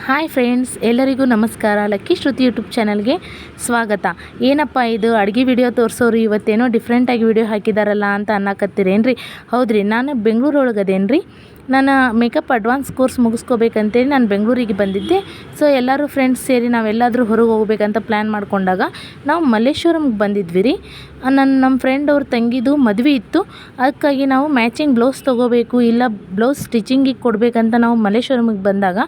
Hi friends, ಎಲ್ಲರಿಗೂ ನಮಸ್ಕಾರ. Lucky ಶ್ರುತಿ YouTube ಚಾನಲ್ಗೆ ಸ್ವಾಗತ. ಏನಪ್ಪ ಇದು ಅಡುಗೆ ವಿಡಿಯೋ ತೋರಿಸೋರು ಇವತ್ತೇನೋ ಡಿಫ್ರೆಂಟಾಗಿ ವಿಡಿಯೋ ಹಾಕಿದಾರಲ್ಲ ಅಂತ ಅನ್ನಕತ್ತೀರೇನ್ರಿ? ಹೌದ್ರಿ, ನಾನು ಬೆಂಗಳೂರೊಳಗದೇನ್ರಿ. ನಾನು ಮೇಕಪ್ ಅಡ್ವಾನ್ಸ್ ಕೋರ್ಸ್ ಮುಗಿಸ್ಕೋಬೇಕಂತೇಳಿ ನಾನು ಬೆಂಗಳೂರಿಗೆ ಬಂದಿದ್ದೆ. ಸೊ ಎಲ್ಲರೂ ಫ್ರೆಂಡ್ಸ್ ಸೇರಿ ನಾವೆಲ್ಲಾದರೂ ಹೊರಗೆ ಹೋಗ್ಬೇಕಂತ ಪ್ಲ್ಯಾನ್ ಮಾಡ್ಕೊಂಡಾಗ ನಾವು ಮಲ್ಲೇಶ್ವರಂಗೆ ಬಂದಿದ್ವಿ ರೀ. ನಮ್ಮ ಫ್ರೆಂಡ್ ಅವ್ರ ತಂಗಿದು ಮದುವೆ ಇತ್ತು. ಅದಕ್ಕಾಗಿ ನಾವು ಮ್ಯಾಚಿಂಗ್ ಬ್ಲೌಸ್ ತೊಗೋಬೇಕು, ಇಲ್ಲ ಬ್ಲೌಸ್ ಸ್ಟಿಚಿಂಗಿಗೆ ಕೊಡಬೇಕಂತ ನಾವು ಮಲ್ಲೇಶ್ವರಮಿಗೆ ಬಂದಾಗ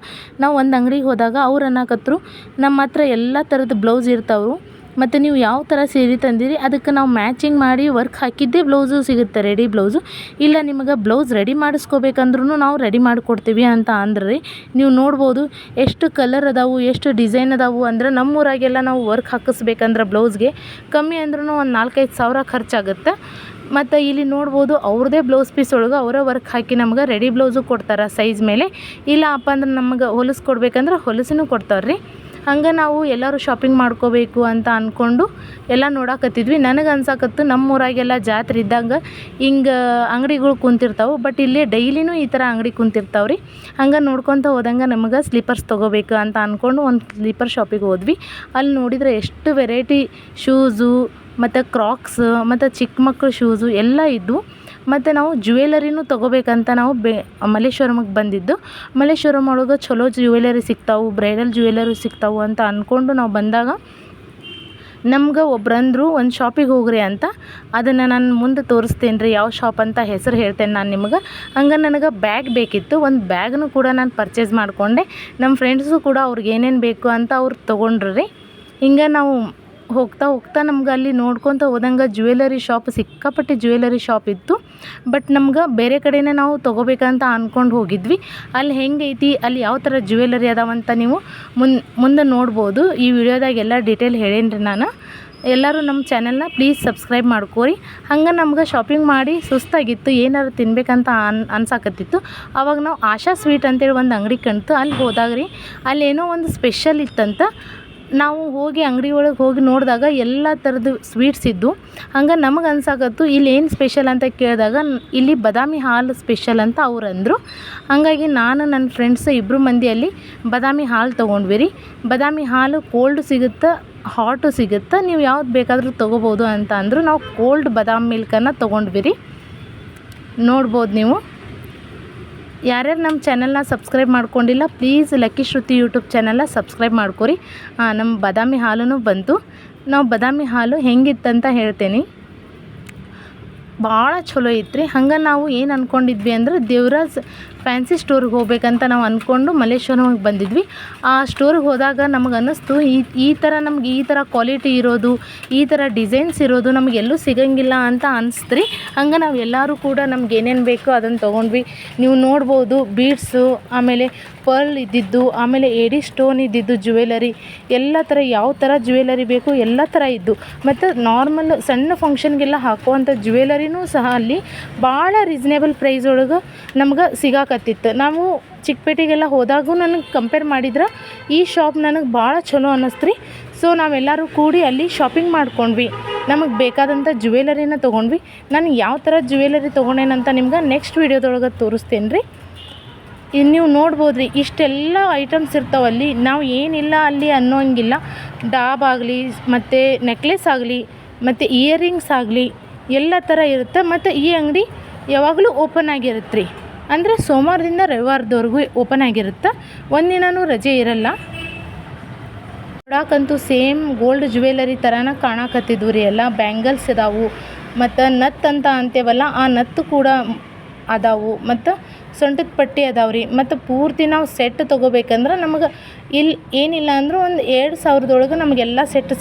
ನಾವು ಒಂದು ಅಂಗಡಿಗೆ ಹೋದಾಗ ಅವ್ರು ಅನ್ನಕತ್ರು, ನಮ್ಮ ಹತ್ರ ಎಲ್ಲ ಥರದ ಬ್ಲೌಸ್ ಇರ್ತಾವೆ, ಮತ್ತು ನೀವು ಯಾವ ಥರ ಸೀರೆ ತಂದಿರಿ ಅದಕ್ಕೆ ನಾವು ಮ್ಯಾಚಿಂಗ್ ಮಾಡಿ ವರ್ಕ್ ಹಾಕಿದ್ದೇ ಬ್ಲೌಸು ಸಿಗುತ್ತೆ, ರೆಡಿ ಬ್ಲೌಸು. ಇಲ್ಲ ನಿಮಗೆ ಬ್ಲೌಸ್ ರೆಡಿ ಮಾಡಿಸ್ಕೋಬೇಕಂದ್ರೂ ನಾವು ರೆಡಿ ಮಾಡಿಕೊಡ್ತೀವಿ ಅಂತ ಅಂದ್ರಿ. ನೀವು ನೋಡ್ಬೋದು ಎಷ್ಟು ಕಲರ್ ಅದಾವು, ಎಷ್ಟು ಡಿಸೈನ್ ಅದಾವು. ಅಂದ್ರೆ ನಮ್ಮೂರಾಗೆಲ್ಲ ನಾವು ವರ್ಕ್ ಹಾಕಿಸ್ಬೇಕಂದ್ರೆ ಬ್ಲೌಸ್ಗೆ ಕಮ್ಮಿ ಅಂದ್ರೂ ಒಂದು 4-5 ಸಾವಿರ ಖರ್ಚಾಗುತ್ತೆ. ಮತ್ತು ಇಲ್ಲಿ ನೋಡ್ಬೋದು ಅವ್ರದ್ದೇ ಬ್ಲೌಸ್ ಪೀಸ್ ಒಳಗೆ ಅವರೇ ವರ್ಕ್ ಹಾಕಿ ನಮ್ಗೆ ರೆಡಿ ಬ್ಲೌಸು ಕೊಡ್ತಾರೆ ಸೈಜ್ ಮೇಲೆ. ಇಲ್ಲ ಅಪ್ಪ ಅಂದ್ರೆ ನಮಗೆ ಹೊಲಿಸ್ ಕೊಡ್ಬೇಕಂದ್ರೆ ಹೊಲಿಸಿನೂ ಕೊಡ್ತಾರೆ ರೀ. ಹಂಗೆ ನಾವು ಎಲ್ಲರೂ ಶಾಪಿಂಗ್ ಮಾಡ್ಕೋಬೇಕು ಅಂತ ಅಂದ್ಕೊಂಡು ಎಲ್ಲ ನೋಡಕತ್ತಿದ್ವಿ. ನನಗೆ ಅನ್ಸಕತ್ತು ನಮ್ಮೂರಾಗೆಲ್ಲ ಜಾತ್ರೆ ಇದ್ದಾಗ ಹಿಂಗೆ ಅಂಗಡಿಗಳು ಕುಂತಿರ್ತಾವೆ, ಬಟ್ ಇಲ್ಲಿ ಡೈಲಿನೂ ಈ ಥರ ಅಂಗಡಿ ಕುಂತಿರ್ತಾವೆ ರೀ. ಹಂಗೆ ನೋಡ್ಕೊತ ಹೋದಂಗೆ ನಮಗೆ ಸ್ಲೀಪರ್ಸ್ ತೊಗೋಬೇಕು ಅಂತ ಅಂದ್ಕೊಂಡು ಒಂದು ಸ್ಲೀಪರ್ ಶಾಪಿಗೆ ಹೋದ್ವಿ. ಅಲ್ಲಿ ನೋಡಿದರೆ ಎಷ್ಟು ವೆರೈಟಿ ಶೂಸು ಮತ್ತು ಕ್ರಾಕ್ಸ್ ಮತ್ತು ಚಿಕ್ಕ ಮಕ್ಕಳು ಶೂಸು ಎಲ್ಲ ಇದ್ವು. ಮತ್ತು ನಾವು ಜ್ಯುವೆಲರಿನೂ ತೊಗೋಬೇಕಂತ ನಾವು ಮಲ್ಲೇಶ್ವರಮಿಗೆ ಬಂದಿದ್ದು. ಮಲ್ಲೇಶ್ವರಂ ಒಳಗೆ ಚಲೋ ಜ್ಯುವೆಲರಿ ಸಿಗ್ತಾವೆ, ಬ್ರೈಡಲ್ ಜ್ಯುವೆಲರಿ ಸಿಗ್ತಾವೆ ಅಂತ ಅಂದ್ಕೊಂಡು ನಾವು ಬಂದಾಗ ನಮ್ಗೆ ಒಬ್ರಂದರು ಒಂದು ಶಾಪಿಗೆ ಹೋಗ್ರಿ ಅಂತ. ಅದನ್ನು ನಾನು ಮುಂದೆ ತೋರಿಸ್ತೇನೆ ರೀ, ಯಾವ ಶಾಪ್ ಅಂತ ಹೆಸರು ಹೇಳ್ತೇನೆ ನಾನು ನಿಮಗೆ. ಹಂಗೆ ನನಗೆ ಬ್ಯಾಗ್ ಬೇಕಿತ್ತು, ಒಂದು ಬ್ಯಾಗ್ನು ಕೂಡ ನಾನು ಪರ್ಚೇಸ್ ಮಾಡಿಕೊಂಡೆ. ನಮ್ಮ ಫ್ರೆಂಡ್ಸು ಕೂಡ ಅವ್ರಿಗೆ ಏನೇನು ಬೇಕು ಅಂತ ಅವ್ರು ತೊಗೊಂಡ್ರು ರೀ. ಹಿಂಗೆ ನಾವು ಹೋಗ್ತಾ ನಮ್ಗೆ ಅಲ್ಲಿ ನೋಡ್ಕೊತ ಹೋದಂಗೆ ಜ್ಯುವೆಲರಿ ಶಾಪ್, ಸಿಕ್ಕಾಪಟ್ಟೆ ಜ್ಯುವೆಲರಿ ಶಾಪ್ ಇತ್ತು. ಬಟ್ ನಮ್ಗೆ ಬೇರೆ ಕಡೆನೇ ನಾವು ತೊಗೋಬೇಕಂತ ಅಂದ್ಕೊಂಡು ಹೋಗಿದ್ವಿ. ಅಲ್ಲಿ ಹೆಂಗೈತಿ, ಅಲ್ಲಿ ಯಾವ ಥರ ಜ್ಯುವೆಲರಿ ಅದಾವಂತ ನೀವು ಮುಂದೆ ನೋಡ್ಬೋದು. ಈ ವಿಡಿಯೋದಾಗ ಎಲ್ಲ ಡೀಟೇಲ್ ಹೇಳೇನಿ ರೀ ನಾನು. ಎಲ್ಲರೂ ನಮ್ಮ ಚಾನೆಲ್ನ ಪ್ಲೀಸ್ ಸಬ್ಸ್ಕ್ರೈಬ್ ಮಾಡ್ಕೋರಿ. ಹಂಗೆ ನಮ್ಗೆ ಶಾಪಿಂಗ್ ಮಾಡಿ ಸುಸ್ತಾಗಿತ್ತು, ಏನಾರು ತಿನ್ಬೇಕಂತ ಅನ್ಸಾಕತ್ತಿತ್ತು. ಆವಾಗ ನಾವು ಆಶಾ ಸ್ವೀಟ್ ಅಂತೇಳಿ ಒಂದು ಅಂಗಡಿ ಕಾಣ್ತು. ಅಲ್ಲಿ ಹೋದಾಗ ರೀ ಅಲ್ಲೇನೋ ಒಂದು ಸ್ಪೆಷಲ್ ಇತ್ತಂತ. ನಾವು ಹೋಗಿ ಅಂಗಡಿ ಒಳಗೆ ಹೋಗಿ ನೋಡಿದಾಗ ಎಲ್ಲ ಥರದ್ದು ಸ್ವೀಟ್ಸ್ ಇದ್ದು. ಹಂಗೆ ನಮಗೆ ಅನ್ಸಾಕತ್ತು ಇಲ್ಲಿ ಏನು ಸ್ಪೆಷಲ್ ಅಂತ ಕೇಳಿದಾಗ ಇಲ್ಲಿ ಬಾದಾಮಿ ಹಾಲು ಸ್ಪೆಷಲ್ ಅಂತ ಅವ್ರು ಅಂದರು. ಹಾಗಾಗಿ ನಾನು ನನ್ನ ಫ್ರೆಂಡ್ಸ್ ಇಬ್ಬರು ಮಂದಿ ಅಲ್ಲಿ ಬಾದಾಮಿ ಹಾಲು ತೊಗೊಂಡ್ವಿ ರೀ. ಬಾದಾಮಿ ಹಾಲು ಕೋಲ್ಡ್ ಸಿಗುತ್ತೆ, ಹಾಟು ಸಿಗುತ್ತೆ, ನೀವು ಯಾವ್ದು ಬೇಕಾದರೂ ತೊಗೋಬೋದು ಅಂತ ಅಂದರು. ನಾವು ಕೋಲ್ಡ್ ಬಾದಾಮಿ ಮಿಲ್ಕನ್ನು ತೊಗೊಂಡ್ವಿ ರೀ. ನೋಡ್ಬೋದು ನೀವು. ಯಾರ್ಯಾರು ನಮ್ಮ ಚಾನಲ್ನ ಸಬ್ಸ್ಕ್ರೈಬ್ ಮಾಡ್ಕೊಂಡಿಲ್ಲ ಪ್ಲೀಸ್ ಲಕ್ಕಿ ಶ್ರುತಿ ಯೂಟ್ಯೂಬ್ ಚಾನಲ್ನ ಸಬ್ಸ್ಕ್ರೈಬ್ ಮಾಡ್ಕೊರಿ. ನಮ್ಮ ಬಾದಾಮಿ ಹಾಲೂ ಬಂತು. ನಾವು ಬಾದಾಮಿ ಹಾಲು ಹೆಂಗಿತ್ತಂತ ಹೇಳ್ತೇನೆ. ಭಾಳ ಚಲೋ ಇತ್ತು. ಹಂಗೆ ನಾವು ಏನು ಅಂದ್ಕೊಂಡಿದ್ವಿ ಅಂದ್ರೆ ದೇವರಾಜ್ ಫ್ಯಾನ್ಸಿ ಸ್ಟೋರಿಗೆ ಹೋಗ್ಬೇಕಂತ ನಾವು ಅಂದ್ಕೊಂಡು ಮಲ್ಲೇಶ್ವರಮಿಗೆ ಬಂದಿದ್ವಿ. ಆ ಸ್ಟೋರಿಗೆ ಹೋದಾಗ ನಮಗೆ ಅನ್ನಿಸ್ತು ಈ ಥರ ನಮ್ಗೆ ಈ ಥರ ಕ್ವಾಲಿಟಿ ಇರೋದು, ಈ ಥರ ಡಿಸೈನ್ಸ್ ಇರೋದು ನಮ್ಗೆ ಎಲ್ಲೂ ಸಿಗಂಗಿಲ್ಲ ಅಂತ ಅನಿಸ್ತು ರೀ. ಹಂಗೆ ನಾವು ಎಲ್ಲರೂ ಕೂಡ ನಮ್ಗೆ ಏನೇನು ಬೇಕೋ ಅದನ್ನು ತೊಗೊಂಡ್ವಿ. ನೀವು ನೋಡ್ಬೋದು ಬೀಡ್ಸು, ಆಮೇಲೆ ಪರ್ಲ್ ಇದ್ದಿದ್ದು, ಆಮೇಲೆ ಏಡಿ ಸ್ಟೋನ್ ಇದ್ದಿದ್ದು ಜ್ಯುವೆಲರಿ, ಎಲ್ಲ ಥರ ಯಾವ ಥರ ಜ್ಯುವೆಲರಿ ಬೇಕು ಎಲ್ಲ ಥರ ಇದ್ದು. ಮತ್ತು ನಾರ್ಮಲ್ ಸಣ್ಣ ಫಂಕ್ಷನ್ಗೆಲ್ಲ ಹಾಕುವಂಥ ಜ್ಯುವೆಲರಿನೂ ಸಹ ಅಲ್ಲಿ ಭಾಳ ರೀಸನೇಬಲ್ ಪ್ರೈಸ್ ಒಳಗೆ ನಮ್ಗೆ ಸಿಗಾಕತ್ತಿತ್ತು. ನಾವು ಚಿಕ್ಕಪೇಟೆಗೆಲ್ಲ ಹೋದಾಗೂ ನನಗೆ ಕಂಪೇರ್ ಮಾಡಿದ್ರೆ ಈ ಶಾಪ್ ನನಗೆ ಭಾಳ ಚಲೋ ಅನ್ನಿಸ್ತು ರೀ. ಸೊ ನಾವೆಲ್ಲರೂ ಕೂಡಿ ಅಲ್ಲಿ ಶಾಪಿಂಗ್ ಮಾಡ್ಕೊಂಡ್ವಿ. ನಮಗೆ ಬೇಕಾದಂಥ ಜ್ಯುವೆಲರಿನ ತೊಗೊಂಡ್ವಿ. ನಾನು ಯಾವ ಥರ ಜ್ಯುವೆಲರಿ ತೊಗೊಂಡೇನಂತ ನಿಮ್ಗೆ ನೆಕ್ಸ್ಟ್ ವೀಡಿಯೋದೊಳಗೆ ತೋರಿಸ್ತೇನೆ ರೀ. ಇನ್ನು ನೀವು ನೋಡ್ಬೋದು ರೀ, ಇಷ್ಟೆಲ್ಲ ಐಟಮ್ಸ್ ಇರ್ತಾವಲ್ಲಿ. ನಾವು ಏನಿಲ್ಲ ಅಲ್ಲಿ ಅನ್ನೋಂಗಿಲ್ಲ. ಡಾಬ್ ಆಗಲಿ, ಮತ್ತು ನೆಕ್ಲೆಸ್ ಆಗಲಿ, ಮತ್ತು ಇಯರಿಂಗ್ಸ್ ಆಗಲಿ ಎಲ್ಲ ಥರ ಇರುತ್ತೆ. ಮತ್ತು ಈ ಅಂಗಡಿ ಯಾವಾಗಲೂ ಓಪನ್ ಆಗಿರುತ್ತೆ ರೀ. ಅಂದರೆ ಸೋಮವಾರದಿಂದ ರವಿವಾರದವರೆಗೂ ಓಪನ್ ಆಗಿರುತ್ತೆ, ಒಂದಿನವೂ ರಜೆ ಇರಲ್ಲ. ನೋಡಕ್ಕಂತೂ ಸೇಮ್ ಗೋಲ್ಡ್ ಜ್ಯುವೆಲರಿ ಥರನ ಕಾಣಕತ್ತಿದ್ವು ರೀ. ಎಲ್ಲ ಬ್ಯಾಂಗಲ್ಸ್ ಇದಾವು, ಮತ್ತು ನತ್ ಅಂತ ಅಂತೇವಲ್ಲ ಆ ನತ್ತು ಕೂಡ ಅದಾವು, ಮತ್ತು ಸೊಂಟದ ಪಟ್ಟಿ ಅದಾವೆ ರೀ. ಮತ್ತು ಪೂರ್ತಿ ನಾವು ಸೆಟ್ ತೊಗೋಬೇಕಂದ್ರೆ ನಮಗೆ ಇಲ್ಲಿ ಏನಿಲ್ಲ ಅಂದರೂ ಒಂದು 2000 ನಮಗೆಲ್ಲ ಸೆಟ್